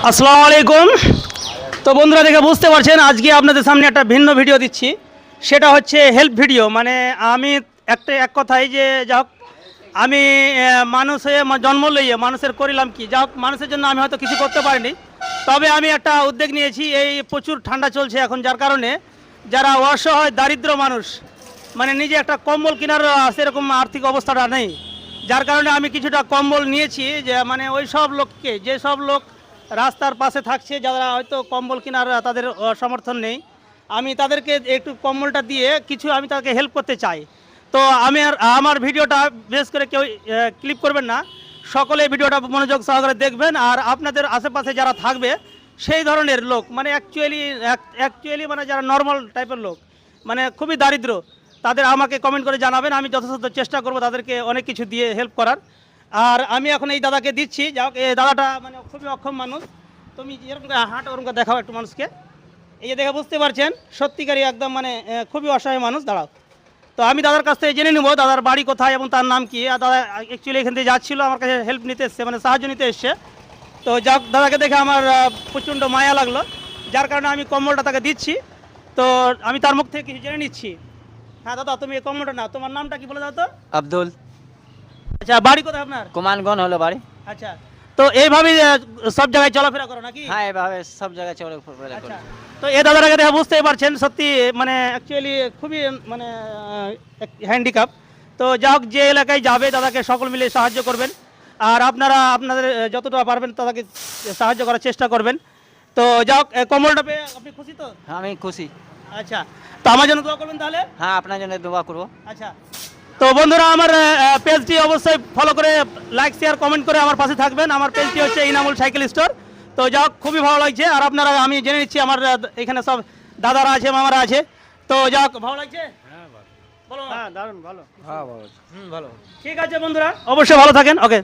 আসসালামু আলাইকুম। তো বন্ধুরা দেখে বুঝতে পারছেন আজকে আপনাদের সামনে একটা ভিন্ন ভিডিও দিচ্ছি। সেটা হচ্ছে হেল্প ভিডিও। মানে আমি এক কথাই যে যা হোক আমি মানুষ হয়ে জন্ম লইয়ে মানুষের করিলাম কি, যা হোক মানুষের জন্য আমি হয়তো কিছু করতে পারিনি, তবে আমি একটা উদ্যোগ নিয়েছি। এই প্রচুর ঠান্ডা চলছে এখন, যার কারণে যারা অসহায় দারিদ্র মানুষ, মানে নিজে একটা কম্বল কেনার সেরকম আর্থিক অবস্থাটা নেই, যার কারণে আমি কিছুটা কম্বল নিয়েছি। যে মানে ওই সব লোককে, যেসব লোক রাস্তার পাশে থাকছে, যারা হয়তো কম্বল কেনার তাদের সমর্থন নেই, আমি তাদেরকে একটু কম্বলটা দিয়ে কিছু আমি তাদেরকে হেল্প করতে চাই। তো আমার ভিডিওটা বিশেষ করে কেউ ক্লিপ করবেন না, সকলে ভিডিওটা মনোযোগ সহকারে দেখবেন। আর আপনাদের আশেপাশে যারা থাকবে সেই ধরনের লোক, মানে অ্যাকচুয়ালি মানে যারা নর্মাল টাইপের লোক, মানে খুবই দারিদ্র, তাদের আমাকে কমেন্ট করে জানাবেন। আমি যথাযথ চেষ্টা করব তাদেরকে অনেক কিছু দিয়ে হেল্প করার। আর আমি এখন এই দাদাকে দিচ্ছি, যাক এই দাদাটা মানে খুবই অক্ষম মানুষ। তুমি এরকম হাঁট ওরকম দেখাও একটু মানুষকে। এই যে দেখে বুঝতে পারছেন সত্যিকারই একদম মানে খুবই অসহায় মানুষ। দাঁড়াও, তো আমি দাদার কাছ থেকে জেনে নেব দাদার বাড়ি কোথায় এবং তার নাম কি। আর দাদা অ্যাকচুয়ালি এখান থেকে যাচ্ছিলো, আমার কাছে হেল্প নিতে এসছে, মানে সাহায্য নিতে এসছে। তো যাক, দাদাকে দেখে আমার প্রচণ্ড মায়া লাগলো, যার কারণে আমি কম্বলটা তাকে দিচ্ছি। তো আমি তার মুখ থেকে কিছু জেনে নিচ্ছি। হ্যাঁ দাদা, তুমি এই কম্বলটা নাও। তোমার নামটা কি বলে দাও তো? আব্দুল। আচ্ছা, বাড়ি কোথায় আপনার? কুমানগঞ্জ হলো বাড়ি। আচ্ছা, তো এইভাবেই সব জায়গায় চলাফেরা করো নাকি? হ্যাঁ, এভাবে সব জায়গায় চলে ফেরা আচ্ছা, করি। তো এই দাদাটাকে দেখে বুঝতেই পারছেন সত্যি মানে অ্যাকচুয়ালি খুবই মানে হ্যান্ডিক্যাপ। তো যা হোক, যে এলাকায় যাবে দাদাকে সকল মিলে সাহায্য করবেন। আর আপনারা আপনাদের যতটা পারবেন তাদেরকে সাহায্য করার চেষ্টা করবেন। তো যা হোক, কম্বলটা পেয়ে আপনি খুশি তো? হ্যাঁ, আমি খুশি। আচ্ছা, তো আমার জন্য দোয়া করবেন তাহলে। হ্যাঁ, আপনার জন্য দোয়া করবো। আচ্ছা, তো বন্ধুরা আমার পেজটি অবশ্যই ফলো করে লাইক শেয়ার কমেন্ট করে আমার পাশে থাকবেন। আমার পেজটি হচ্ছে ইনামুল সাইকেল স্টোর। তো যাই হোক, খুবই ভালো লাগছে। আর আপনারা, আমি জেনে নিচ্ছি আমার এখানে সব দাদারা আছে, মামারা আছে। তো যাই হোক, ভালো লাগছে? বলো। হ্যাঁ, দারুণ ভালো। হ্যাঁ, ভালো। ভালো। ঠিক আছে বন্ধুরা, অবশ্যই ভালো থাকেন। ওকে।